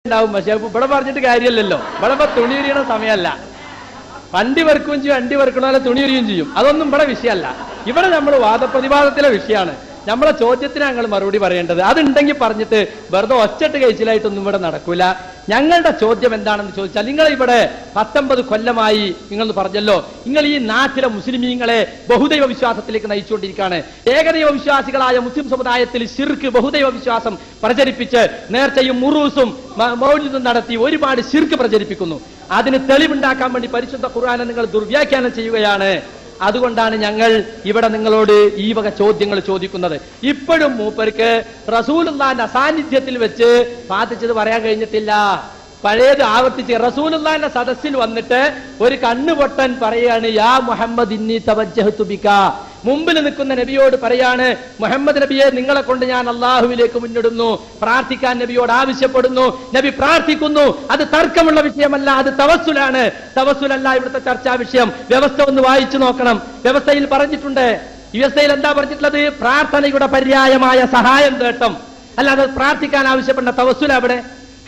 ഉണ്ടാവും. പക്ഷെ ഇവിടെ പറഞ്ഞിട്ട് കാര്യമല്ലല്ലോ. ഇവിടെ ഇപ്പൊ തുണി ഉരിയണ സമയമല്ല. വണ്ടി വെറുക്കുകയും ചെയ്യും, അണ്ടി വെറുക്കണ പോലെ തുണി ഉരിയും ചെയ്യും. അതൊന്നും ഇവിടെ വിഷയമല്ല. ഇവിടെ നമ്മൾ വാദപ്രതിവാദത്തിലെ വിഷയമാണ്. നമ്മളെ ചോദ്യത്തിന് ഞങ്ങൾ മറുപടി പറയേണ്ടത്. അതുണ്ടെങ്കിൽ പറഞ്ഞിട്ട് വെറുതെ ഒച്ചട്ട് കഴിച്ചിലായിട്ടൊന്നും ഇവിടെ നടക്കൂല. ഞങ്ങളുടെ ചോദ്യം എന്താണെന്ന് ചോദിച്ചാൽ, നിങ്ങൾ ഇവിടെ 19 കൊല്ലമായി നിങ്ങൾ പറഞ്ഞല്ലോ, നിങ്ങൾ ഈ നാട്ടിലെ മുസ്ലിമീങ്ങളെ ബഹുദൈവ വിശ്വാസത്തിലേക്ക് നയിച്ചുകൊണ്ടിരിക്കുകയാണ്. ഏകദൈവ വിശ്വാസികളായ മുസ്ലിം സമുദായത്തിൽ ശിർക്ക്, ബഹുദൈവ വിശ്വാസം പ്രചരിപ്പിച്ച് നേർച്ചയും മുറൂസും മൗലിദും നടത്തി ഒരുപാട് ശിർക്ക് പ്രചരിപ്പിക്കുന്നു. അതിന് തെളിവുണ്ടാക്കാൻ വേണ്ടി പരിശുദ്ധ ഖുർആനെ നിങ്ങൾ ദുർവ്യാഖ്യാനം ചെയ്യുകയാണ്. അതുകൊണ്ടാണ് ഞങ്ങൾ ഇവിടെ നിങ്ങളോട് ഈ വക ചോദ്യങ്ങൾ ചോദിക്കുന്നത്. ഇപ്പോഴും മൂപ്പർക്ക് റസൂലുള്ളാഹിന്റെ അസാന്നിധ്യത്തിൽ വെച്ച് പാതിച്ചത് പറയാൻ കഴിഞ്ഞിട്ടില്ല. പഴയത് ആവർത്തിച്ച് റസൂലുള്ളാഹിന്റെ സദസ്സിൽ വന്നിട്ട് ഒരു കണ്ണുപൊട്ടൻ പറയാണ്, യാ മുഹമ്മദ് ഇന്നി തവജ്ജഹ്തു ബിക. മുമ്പിൽ നിൽക്കുന്ന നബിയോട് പറയാണ്, മുഹമ്മദ് നബിയെ, നിങ്ങളെ കൊണ്ട് ഞാൻ അള്ളാഹുവിലേക്ക് മുന്നിടുന്നു, പ്രാർത്ഥിക്കാൻ നബിയോട് ആവശ്യപ്പെടുന്നു. നബി പ്രാർത്ഥിക്കുന്നു. അത് തർക്കമുള്ള വിഷയമല്ല, അത് തവസ്സുലാണ്. തവസ്സുലല്ല ഇവിടുത്തെ ചർച്ചാ വിഷയം. വ്യവസ്ഥ ഒന്ന് വായിച്ചു നോക്കണം. വ്യവസ്ഥയിൽ പറഞ്ഞിട്ടുണ്ട്. വ്യവസ്ഥയിൽ എന്താ പറഞ്ഞിട്ടുള്ളത്? പ്രാർത്ഥനയുടെ പര്യായമായ സഹായം തേട്ടം, അല്ലാതെ പ്രാർത്ഥിക്കാൻ ആവശ്യപ്പെട്ട തവസ്സുല. അവിടെ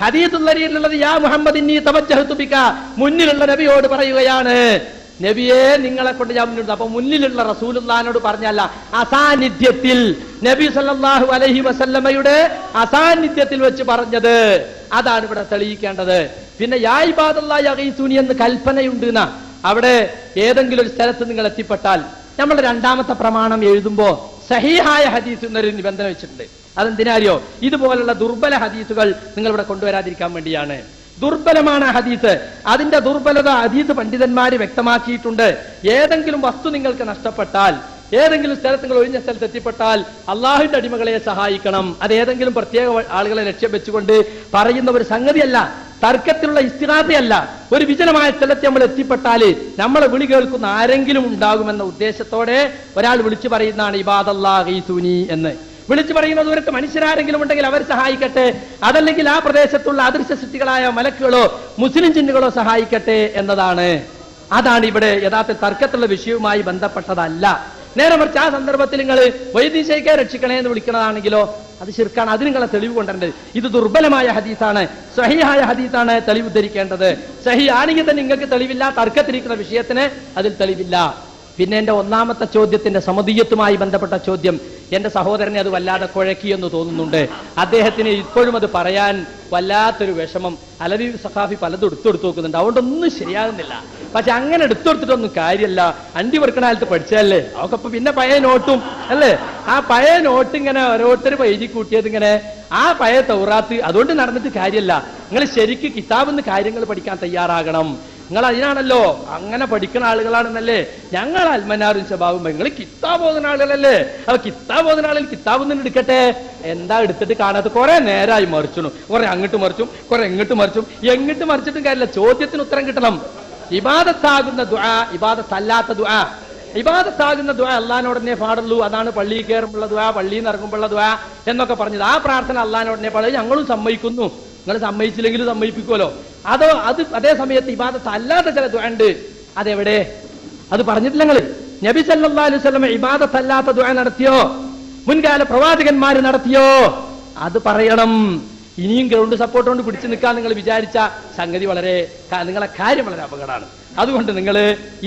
ഹദീസുള്ളതിലുള്ളത് യാ മുഹമ്മദ് ഇന്നി തവജ്ജഹ്തു ബിക. മുന്നിലുള്ള നബിയോട് പറയുകയാണ്, നബിയെ, നിങ്ങളെ കൊണ്ട് ഞാൻ മുന്നിടുന്നു. അപ്പൊ മുന്നിലുള്ള റസൂലുള്ളാഹിനോട് പറഞ്ഞല്ല, അസാന്നിധ്യത്തിൽ, നബി സല്ലല്ലാഹു അലൈഹി വസല്ലമയുടെ അസാന്നിധ്യത്തിൽ വെച്ച് പറഞ്ഞത്. അതാണ് ഇവിടെ തെളിയിക്കേണ്ടത്. പിന്നെ യാ ഇബാദല്ലാഹി അഗീസുനി എന്ന് കൽപ്പനയുണ്ട്. അവിടെ ഏതെങ്കിലും ഒരു സ്ഥലത്ത് നിങ്ങൾ എത്തിപ്പെട്ടാൽ, നമ്മൾ രണ്ടാമത്തെ പ്രമാണം എഴുതുമ്പോ സഹീഹായ ഹദീസ് എന്നൊരു നിബന്ധന വെച്ചിട്ടുണ്ട്. അതെന്തിനാരിയോ? ഇതുപോലുള്ള ദുർബല ഹദീസുകൾ നിങ്ങൾ ഇവിടെ കൊണ്ടുവരാതിരിക്കാൻ വേണ്ടിയാണ്. ദുർബലമാണ് ഹദീസ്. അതിന്റെ ദുർബലത ഹദീസ് പണ്ഡിതന്മാര് വ്യക്തമാക്കിയിട്ടുണ്ട്. ഏതെങ്കിലും വസ്തു നിങ്ങൾക്ക് നഷ്ടപ്പെട്ടാൽ, ഏതെങ്കിലും സ്ഥലത്ത് നിങ്ങൾ ഒഴിഞ്ഞ സ്ഥലത്ത് എത്തിപ്പെട്ടാൽ അള്ളാഹുവിന്റെ അടിമകളെ സഹായിക്കണം. അത് ഏതെങ്കിലും പ്രത്യേക ആളുകളെ ലക്ഷ്യം വെച്ചുകൊണ്ട് പറയുന്ന ഒരു സംഗതിയല്ല, തർക്കത്തിലുള്ള ഇസ്തിഗാസയല്ല. ഒരു വിജനമായ സ്ഥലത്ത് നമ്മൾ എത്തിപ്പെട്ടാൽ നമ്മളെ വിളി കേൾക്കുന്ന ആരെങ്കിലും ഉണ്ടാകുമെന്ന ഉദ്ദേശത്തോടെ ഒരാൾ വിളിച്ചു പറയുന്നതാണ് ഇബാദല്ലാഹി സുനി എന്ന്. വിളിച്ചു പറയുന്ന ദൂരത്ത് മനുഷ്യരാരെങ്കിലും ഉണ്ടെങ്കിൽ അവർ സഹായിക്കട്ടെ, അതല്ലെങ്കിൽ ആ പ്രദേശത്തുള്ള അദൃശ്യ സൃഷ്ടികളായ മലക്കുകളോ മുസ്ലിം ജിന്നുകളോ സഹായിക്കട്ടെ എന്നതാണ്. അതാണ് ഇവിടെ യഥാർത്ഥ തർക്കത്തുള്ള വിഷയവുമായി ബന്ധപ്പെട്ടതല്ല. നേരെ മറിച്ച് ആ സന്ദർഭത്തിൽ നിങ്ങൾ വൈദ്യശൈക്കെ രക്ഷിക്കണേ എന്ന് വിളിക്കുന്നതാണെങ്കിലോ അത് ശിർക്കാണ്. അത് നിങ്ങളെ തെളിവ് കൊണ്ടുവരേണ്ടത്. ഇത് ദുർബലമായ ഹദീസാണ്, സഹിഹായ ഹദീസാണ് തെളിവ് ഉദ്ധരിക്കേണ്ടത്. സഹി ആണെങ്കിൽ തന്നെ നിങ്ങൾക്ക് തെളിവില്ല, തർക്കത്തിരിക്കുന്ന വിഷയത്തിന് അതിൽ തെളിവില്ല. പിന്നെ എന്റെ ഒന്നാമത്തെ ചോദ്യത്തിന്റെ സമദീയത്തുമായി ബന്ധപ്പെട്ട ചോദ്യം, എന്റെ സഹോദരനെ അത് വല്ലാതെ കുഴക്കിയെന്ന് തോന്നുന്നുണ്ട്. അദ്ദേഹത്തിന് ഇപ്പോഴും അത് പറയാൻ വല്ലാത്തൊരു വിഷമം. അലവി സഖാഫി പലതും എടുത്തെടുത്ത് നോക്കുന്നുണ്ട്, അതുകൊണ്ടൊന്നും ശരിയാകുന്നില്ല. പക്ഷെ അങ്ങനെ എടുത്തെടുത്തിട്ടൊന്നും കാര്യമല്ല. അണ്ടി വെറുക്കണ കാലത്ത് പഠിച്ചതല്ലേ അവർക്ക്. അപ്പൊ പിന്നെ പഴയ നോട്ടും അല്ലേ, ആ പഴയ നോട്ട് ഇങ്ങനെ ഓരോരുത്തർ എഴുതി കൂട്ടിയത് ഇങ്ങനെ, ആ പഴയ തൗറാത്ത്, അതുകൊണ്ട് നടന്നിട്ട് കാര്യമല്ല. നിങ്ങൾ ശരിക്ക് കിതാബിന്ന് കാര്യങ്ങൾ പഠിക്കാൻ തയ്യാറാകണം. നിങ്ങൾ അതിനാണല്ലോ അങ്ങനെ പഠിക്കുന്ന ആളുകളാണെന്നല്ലേ ഞങ്ങൾ അൽമനാറും ശബാബും. നിങ്ങൾ കിതാബ് ഓതുന്ന ആളുകളല്ലേ. അപ്പൊ കിതാബ് ഓതുന്ന ആളുകൾ കിതാബ് നിന്ന് എടുക്കട്ടെ. എന്താ എടുത്തിട്ട് കാണാത്ത? കുറെ നേരമായി മറിച്ചു, കുറെ അങ്ങോട്ട് മറിച്ചും, കുറെ എങ്ങോട്ട് മറിച്ചും. എങ്ങോട്ട് മറിച്ചിട്ടും കാര്യമില്ല, ചോദ്യത്തിന് ഉത്തരം കിട്ടണം. ഇബാദത്താകുന്ന ദുആ, ഇബാദത്തല്ലാത്ത ദുആ. ഇബാദത്താകുന്ന ദുആ അള്ളാഹിനോടനെ പാടുള്ളൂ. അതാണ് പള്ളിയിൽ കയറുമ്പോഴുള്ള ദുആ, പള്ളിയിൽ നിന്ന് ഇറങ്ങുമ്പോഴുള്ള ദുആ എന്നൊക്കെ പറഞ്ഞത്. ആ പ്രാർത്ഥന അള്ളാഹിനോടനെ പാടുക ഞങ്ങളും സമ്മതിക്കുന്നു. നിങ്ങൾ സമ്മതിച്ചില്ലെങ്കിലും സമ്മതിപ്പിക്കുമല്ലോ. അത് അതേ സമയത്ത് ഇബാദത്ത് അല്ലാത്ത ചില ദുആ ഉണ്ട്. അതെവിടെ? അത് പറഞ്ഞിട്ടില്ല നിങ്ങൾ. നബി സല്ലല്ലാഹു അലൈഹി വസല്ലം ഇബാദത്ത് അല്ലാത്ത ദുആ നടത്തിയോ? മുൻകാല പ്രവാചകന്മാര് നടത്തിയോ? അത് പറയണം. ഇനിയും ഗ്രൗണ്ട് സപ്പോർട്ട് കൊണ്ട് പിടിച്ചു നിൽക്കാൻ നിങ്ങൾ വിചാരിച്ച സംഗതി നിങ്ങളെ കാര്യം വളരെ അപകടമാണ്. അതുകൊണ്ട് നിങ്ങൾ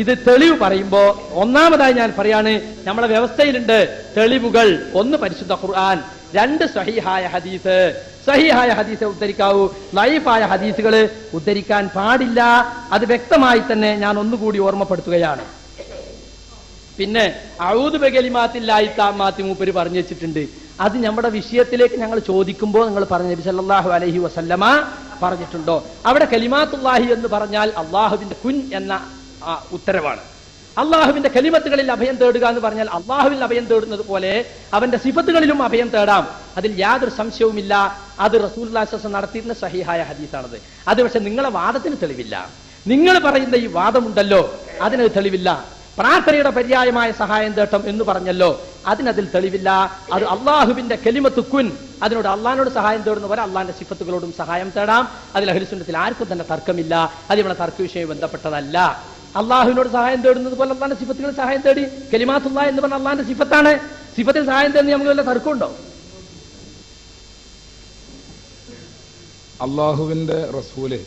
ഇത് തെളിവ് പറയുമ്പോ ഒന്നാമതായി ഞാൻ പറയാണ്, നമ്മളെ വ്യവസ്ഥയിലുണ്ട് തെളിവുകൾ. ഒന്ന് പരിശുദ്ധ ഖുർആൻ, രണ്ട് സഹീഹായ ഹദീസ്. സഹീഹായ ഹദീസ് ഉദ്ധരിക്കാവൂ, ലൈഫായ ഹദീസുകൾ ഉദ്ധരിക്കാൻ പാടില്ല. അത് വ്യക്തമായി തന്നെ ഞാൻ ഒന്നുകൂടി ഓർമ്മപ്പെടുത്തുകയാണ്. പിന്നെ അഊദു ബികലിമാത്തില്ലാഹി താമ്മാത്തി മൂപ്പര് പറഞ്ഞു വെച്ചിട്ടുണ്ട്. അത് നമ്മുടെ വിഷയത്തിലേക്ക് ഞങ്ങൾ ചോദിക്കുമ്പോൾ നിങ്ങൾ പറഞ്ഞ നബി സല്ലല്ലാഹു അലൈഹി വസല്ലമ പറഞ്ഞിട്ടുണ്ടോ? അവിടെ കലിമാത്തുല്ലാഹി എന്ന് പറഞ്ഞാൽ അള്ളാഹുവിന്റെ കുൻ എന്ന ഉത്തരവാണ്. അള്ളാഹുവിന്റെ കലിമത്തുകളിൽ അഭയം തേടുക എന്ന് പറഞ്ഞാൽ അള്ളാഹുവിൽ അഭയം തേടുന്നത് പോലെ അവന്റെ സിഫത്തുകളിലും അഭയം തേടാം. അതിൽ യാതൊരു സംശയവുമില്ല. അത് റസൂലുള്ളാഹി സ്വല്ലല്ലാഹു അലൈഹി വസല്ലം നടത്തിയിരുന്ന സഹീഹായ ഹദീസാണത്. അത് പക്ഷെ നിങ്ങളെ വാദത്തിന് തെളിവില്ല. നിങ്ങൾ പറയുന്ന ഈ വാദമുണ്ടല്ലോ, അതിന് തെളിവില്ല. പ്രാർത്ഥനയുടെ പര്യായമായ സഹായം തേട്ടം എന്ന് പറഞ്ഞല്ലോ, അതിനതിൽ തെളിവില്ല. അത് അള്ളാഹുവിന്റെ കലിമത്ത് കുൻ, അതിനോട് അള്ളാഹിനോട് സഹായം തേടുന്നവരെ അള്ളാഹിന്റെ സിഫത്തുകളോടും സഹായം തേടാം. അതിൽ അഹ്ലു സുന്നത്തിൽ ആർക്കും തന്നെ തർക്കമില്ല. അത് ഇവിടെ തർക്ക വിഷയം ബന്ധപ്പെട്ടതല്ല. അള്ളാഹുവിനോട് സഹായം തേടുന്നത് പോലെ അള്ളാഹിന്റെ സിഫത്തുകൾ സഹായം തേടി. കലിമാത്തുല്ലാഹ് എന്ന് പറഞ്ഞ അള്ളാഹിന്റെ സിഫത്താണ്. സിഫത്തിൽ 6 നമുക്ക് വല്ല തർക്കമുണ്ടോ? അള്ളാഹുവിന്റെ റസൂല്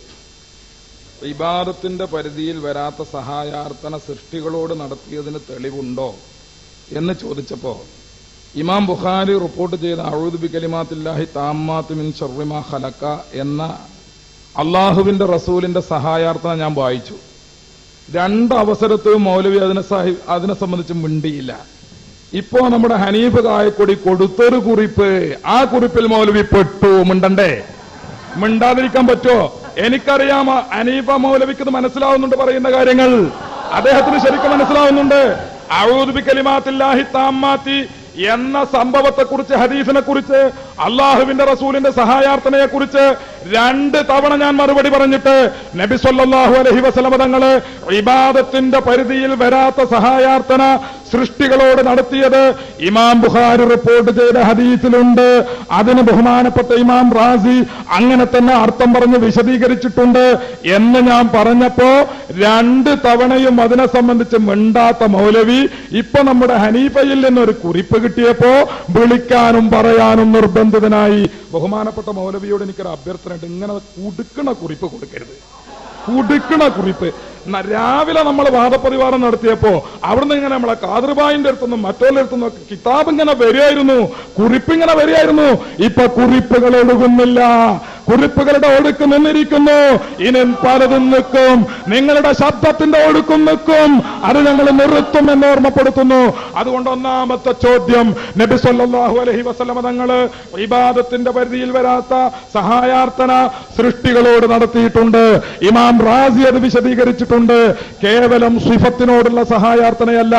ഇബാദത്തിന്റെ പരിധിയിൽ വരാത്ത സഹായാർത്ഥന സൃഷ്ടികളോട് നടത്തിയതിന് തെളിവുണ്ടോ എന്ന് ചോദിച്ചപ്പോ ഇമാം ബുഖാരി റിപ്പോർട്ട് ചെയ്ത അഊദു ബികലിമാത്തില്ലാഹി താമ്മാത്തി മിൻ ശർരി മാ ഖലഖ എന്ന അള്ളാഹുവിന്റെ റസൂലിന്റെ സഹായാർത്ഥന ഞാൻ വായിച്ചു. രണ്ട് അവസരത്തിലും മൗലവി അതിനെ സംബന്ധിച്ച് മിണ്ടിയില്ല. ഇപ്പോ നമ്മുടെ ഹനീഫ് കായക്കൊടി കൊടുത്തൊരു കുറിപ്പ്, ആ കുറിപ്പിൽ മൗലവി പെട്ടു. മിണ്ടണ്ടേ? മിണ്ടാതിരിക്കാൻ പറ്റോ? എനിക്കറിയാം ഹനീഫ മൗലവിക്ക് ഇത് മനസ്സിലാവുന്നുണ്ട്, പറയുന്ന കാര്യങ്ങൾ അദ്ദേഹത്തിന് ശരിക്കും മനസ്സിലാവുന്നുണ്ട്. അഊദു ബികലിമാത്തില്ലാഹി താമ്മാത്തി എന്ന സംഭവത്തെക്കുറിച്ച്, ഹദീസിനെ കുറിച്ച്, അള്ളാഹുവിന്റെ റസൂലിന്റെ സഹായാർത്ഥനയെ കുറിച്ച് 2 തവണ ഞാൻ മറുപടി പറഞ്ഞിട്ട് നബി സല്ലല്ലാഹു അലൈഹി വസല്ലം തങ്ങള് ഇബാദത്തിന്റെ പരിധിയിൽ വരാത്ത സഹായാർത്ഥന സൃഷ്ടികളോട് നടത്തിയത് ഇമാം ബുഖാരി റിപ്പോർട്ട് ചെയ്ത ഹദീസിലുണ്ട്. അതിന് ബഹുമാനപ്പെട്ട ഇമാം റാസി അങ്ങനെ തന്നെ അർത്ഥം പറഞ്ഞ് വിശദീകരിച്ചിട്ടുണ്ട് എന്ന് ഞാൻ പറഞ്ഞപ്പോ 2 തവണയും അതിനെ സംബന്ധിച്ച് മിണ്ടാത്ത മൗലവി ഇപ്പൊ നമ്മുടെ ഹനീഫയിൽ നിന്നൊരു കുറിപ്പ് കിട്ടിയപ്പോ വിളിക്കാനും പറയാനും നിർബന്ധിതനായി. ബഹുമാനപ്പെട്ട മൗലവിയോട് എനിക്കൊരു അഭ്യർത്ഥനയുണ്ട്, ഇങ്ങനെ കുടുക്കണ കുറിപ്പ് കൊടുക്കരുത്. കുടുക്കണ കുറിപ്പ് രാവിലെ നമ്മൾ വാദപ്രതിവാദം നടത്തിയപ്പോ അവിടുന്ന് ഇങ്ങനെ നമ്മളെ കാദർബായിന്റെ അടുത്തുനിന്നും മറ്റോരുടെ അടുത്തുനിന്നും ഒക്കെ കിതാബ് ഇങ്ങനെ വരികയായിരുന്നു, കുറിപ്പിങ്ങനെ വരികയായിരുന്നു. ഇപ്പൊ കുറിപ്പുകൾ ഒഴുകുന്നില്ല, കുറിപ്പുകളുടെ ഒഴുക്ക് നിന്നിരിക്കുന്നു. ഇനി പലതും നിൽക്കും, നിങ്ങളുടെ ശബ്ദത്തിന്റെ ഒഴുക്കും നിൽക്കും. അത് ഞങ്ങൾ നിർത്തും എന്ന് ഓർമ്മപ്പെടുത്തുന്നു. അതുകൊണ്ട് ഒന്നാമത്തെ ചോദ്യം, നബി സല്ലല്ലാഹു അലൈഹി വസല്ലം തങ്ങള് ഇബാദത്തിന്റെ പരിധിയിൽ വരാത്ത സഹായാർത്ഥന സൃഷ്ടികളോട് നടത്തിയിട്ടുണ്ട്. ഇമാം റാസി അത് വിശദീകരിച്ചിട്ടുണ്ട്. കേവലം സിഫത്തിനോടുള്ള സഹായാർത്ഥനയല്ല.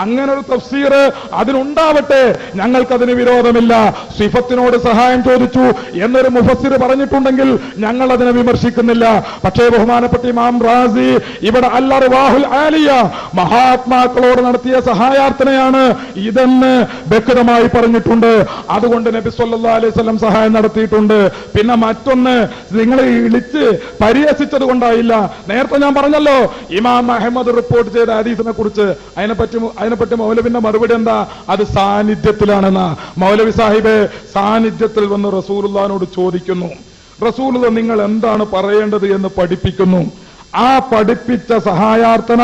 അങ്ങനെ ഒരു തഫ്സീർ അതിനുണ്ടാവട്ടെ, ഞങ്ങൾക്കതിന് വിരോധമില്ല. സിഫത്തിനോട് സഹായം ചോദിച്ചു എന്നൊരു മുഫസ്സിർ പറഞ്ഞിട്ടുണ്ടെങ്കിൽ ഞങ്ങൾ അതിനെ വിമർശിക്കുന്നില്ല. പക്ഷേ ബഹുമാനപ്പെട്ട ഇമാം റാസി ഇവിടെ അൽ-അർവാഹുൽ ആലിയ, മഹാത്മാക്കളോട് നടത്തിയ സഹായാർത്ഥനയാണ് ഇതെന്ന് വ്യക്തമായി പറഞ്ഞിട്ടുണ്ട്. അതുകൊണ്ട് നബി സല്ലല്ലാഹു അലൈഹി വസല്ലം സഹായം നടത്തിയിട്ടുണ്ട്. പിന്നെ മറ്റൊന്ന്, നിങ്ങൾ വിളിച്ച് പരിഹസിച്ചത് കൊണ്ടായില്ല. നേരത്തെ ഞാൻ പറഞ്ഞല്ലോ, ഇമാം അഹ്മദ് റിപ്പോർട്ട് ചെയ്ത ഹദീസിനെ കുറിച്ച് അതിനെപ്പറ്റി മൗലവിന്റെ മറുപടി എന്താ? അത് സാന്നിധ്യത്തിലാണെന്ന. മൗലവി സാഹിബ് സാന്നിധ്യത്തിൽ വന്ന് റസൂലുള്ളാഹിനോട് ചോദിക്കുന്നു, റസൂലുള്ളാഹി നിങ്ങൾ എന്താണ് പറയേണ്ടത് എന്ന് പഠിപ്പിക്കുന്നു. ആ പഠിപ്പിച്ച സഹായാർത്ഥന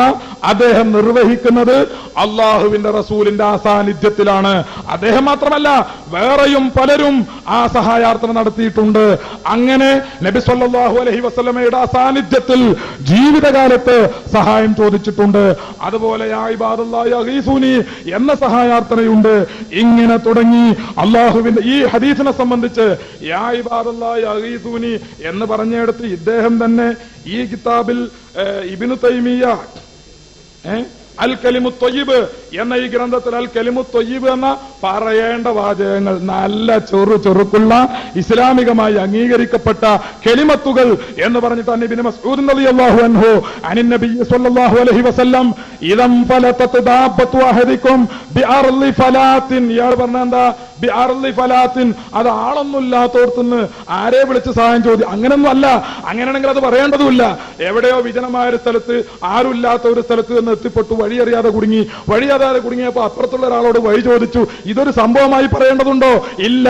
അദ്ദേഹം നിർവഹിക്കുന്നത് അള്ളാഹുവിന്റെ റസൂലിന്റെ ആ സാന്നിധ്യത്തിലാണ്. അദ്ദേഹം മാത്രമല്ല, വേറെയും പലരും ആ സഹായാർത്ഥന നടത്തിയിട്ടുണ്ട്. അങ്ങനെ നബി സല്ലല്ലാഹു അലൈഹി വസല്ലമയുടെ ആ സാന്നിധ്യത്തിൽ ജീവിതകാലത്ത് സഹായം ചോദിച്ചിട്ടുണ്ട്. അതുപോലെ യാ ഇബാദല്ലാഹി അഗീസൂനി എന്ന സഹായാർത്ഥനയുണ്ട്. ഇങ്ങനെ തുടങ്ങി അള്ളാഹുവിന്റെ ഈ ഹദീസിനെ സംബന്ധിച്ച് യാ ഇബാദല്ലാഹി അഗീസൂനി എന്ന് പറഞ്ഞെടുത്ത് ഇദ്ദേഹം തന്നെ ഈ കിതാബിൽ ഇബ്നു തൈമിയ്യ അൽ കലിമു ത്വയ്യിബ് എന്ന ഈ ഗ്രന്ഥത്തിൽ അൽ കലിമു ത്വയ്യിബ് എന്ന പറയേണ്ട വാചകങ്ങൾ, നല്ല ചെറുക്കുള്ള ഇസ്ലാമികമായി അംഗീകരിക്കപ്പെട്ട കെലിമത്തുകൾ എന്ന് പറഞ്ഞിട്ട് ഇബ്നു മസ്ഊദ് റളിയല്ലാഹു അൻഹു അനിൻ നബി സ്വല്ലല്ലാഹു അലൈഹി വസല്ലം ഇദം ഫലതത് ദാബത്തു അഹദികും ബിഅർളി ഫലാത്തിൻ. ഇയാൾ പറഞ്ഞ എന്താ? ബിഅർളി ഫലാത്തിൻ, അത് ആളൊന്നുമില്ലാത്തോടത്തുനിന്ന് ആരെ വിളിച്ച് സഹായം ചോദിക്കും? അങ്ങനൊന്നും അല്ല. അങ്ങനെയാണെങ്കിൽ അത് പറയേണ്ടതുമില്ല. എവിടെയോ വിജനമായ ഒരു സ്ഥലത്ത്, ആരുമില്ലാത്ത ഒരു സ്ഥലത്ത് നിന്ന് എത്തിപ്പെട്ടു, വഴിയറിയാതെ കുടുങ്ങിയപ്പോ അപ്പുറത്തുള്ള ഒരാളോട് വഴി ചോദിച്ചു. ഇതൊരു സംഭവമായി പറയേണ്ടതുണ്ടോ? ഇല്ല.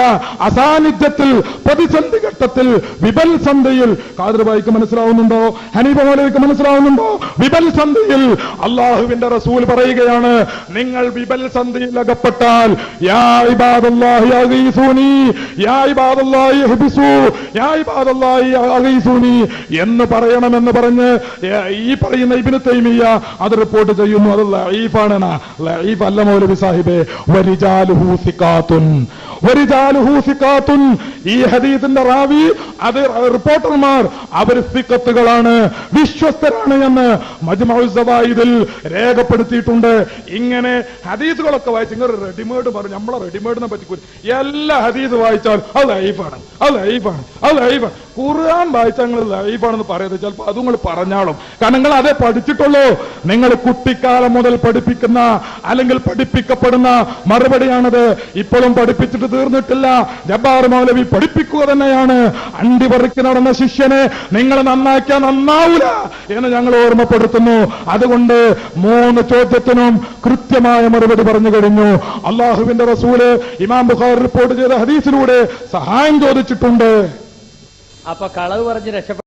അസാന്നിധ്യത്തിൽ, പ്രതിസന്ധി ഘട്ടത്തിൽ, വിബൽസന്ധിയിൽ, ഖാദിർബായിക്ക് മനസ്സിലാവുന്നുണ്ടോ? ഹനീഫ മൗലവിക്ക് മനസ്സിലാവുന്നുണ്ടോ? വിബൽസന്ധിയിൽ അള്ളാഹുവിന്റെ റസൂൽ പറയുകയാണ്, നിങ്ങൾ വിബൽസന്ധിയിൽ അകപ്പെട്ടാൽ യാ ഇബാദല്ലാഹി അഗീസൂനി, യാ ഇബാദല്ലാഹി ഇഹ്ബിസൂ, യാ ഇബാദല്ലാഹി അഗീസൂനി എന്ന് പറയണമെന്ന് പറഞ്ഞ് ഈ പറയുന്ന ഇബ്നു തൈമിയ്യ അത് റിപ്പോർട്ട് ചെയ്യുന്നു. അത് ലഈഫാണ്. ലഈഫ് അല്ല മൗലവി സാഹിബേ. വരിജാലുഹു സിഖാത്തുൻ, വരിജാലുഹു സിഖാത്തുൻ. ഈ ഹദീസിന്റെ റാവി, അത് റിപ്പോർട്ടർമാർ, അവർ സിഖത്തുകളാണ്, വിശ്വസ്തരാണ് എന്ന് മജ്മഉ സവായിദിൽ രേഖപ്പെടുത്തിയിട്ടുണ്ട്. ഇങ്ങനെ ഹദീസുകളൊക്കെ വായിച്ച് ഇങ്ങനെ റെഡിമേഡ് പറഞ്ഞു, നമ്മളെ റെഡിമേഡിനെ പറ്റി എല്ലാ ഹദീസ് വായിച്ചാൽ അത് ലഈഫാണ്, അത് ലഈഫാണ്, അത് ലഈഫാണ്. ഖുർആൻ വായിച്ചാൽ നിങ്ങൾ ലഈഫാണെന്ന് പറയുന്നത് ചിലപ്പോൾ അത് നിങ്ങൾ പറഞ്ഞാളും. കാരണം നിങ്ങൾ അതേ പഠിച്ചിട്ടുള്ളൂ. നിങ്ങൾ കുട്ടിക്കാലം മുതൽ പഠിപ്പിക്കുന്ന അല്ലെങ്കിൽ പഠിപ്പിക്കപ്പെടുന്ന മറുപടിയാണത്. ഇപ്പോഴും പഠിപ്പിച്ചിട്ട് തീർന്നിട്ടില്ല. ജബ്ബാർ മൗലവി പഠിപ്പിക്കുക തന്നെയാണ്. അണ്ടിപറിക്ക് നടന്ന ശിഷ്യനെ നിങ്ങൾ നന്നാക്കിയാൽ നന്നാവൂല എന്ന് ഞങ്ങൾ ഓർമ്മപ്പെടുത്തുന്നു. അതുകൊണ്ട് 3 ചോദ്യത്തിനും കൃത്യമായ മറുപടി പറഞ്ഞു കഴിഞ്ഞു. അള്ളാഹുവിന്റെ റസൂല് ഇമാം ബുഖാരി റിപ്പോർട്ട് ചെയ്ത ഹദീസിലൂടെ സഹായം ചോദിച്ചിട്ടുണ്ട്. അപ്പൊ കളവ് പറഞ്ഞ് രക്ഷപ്പെട്ട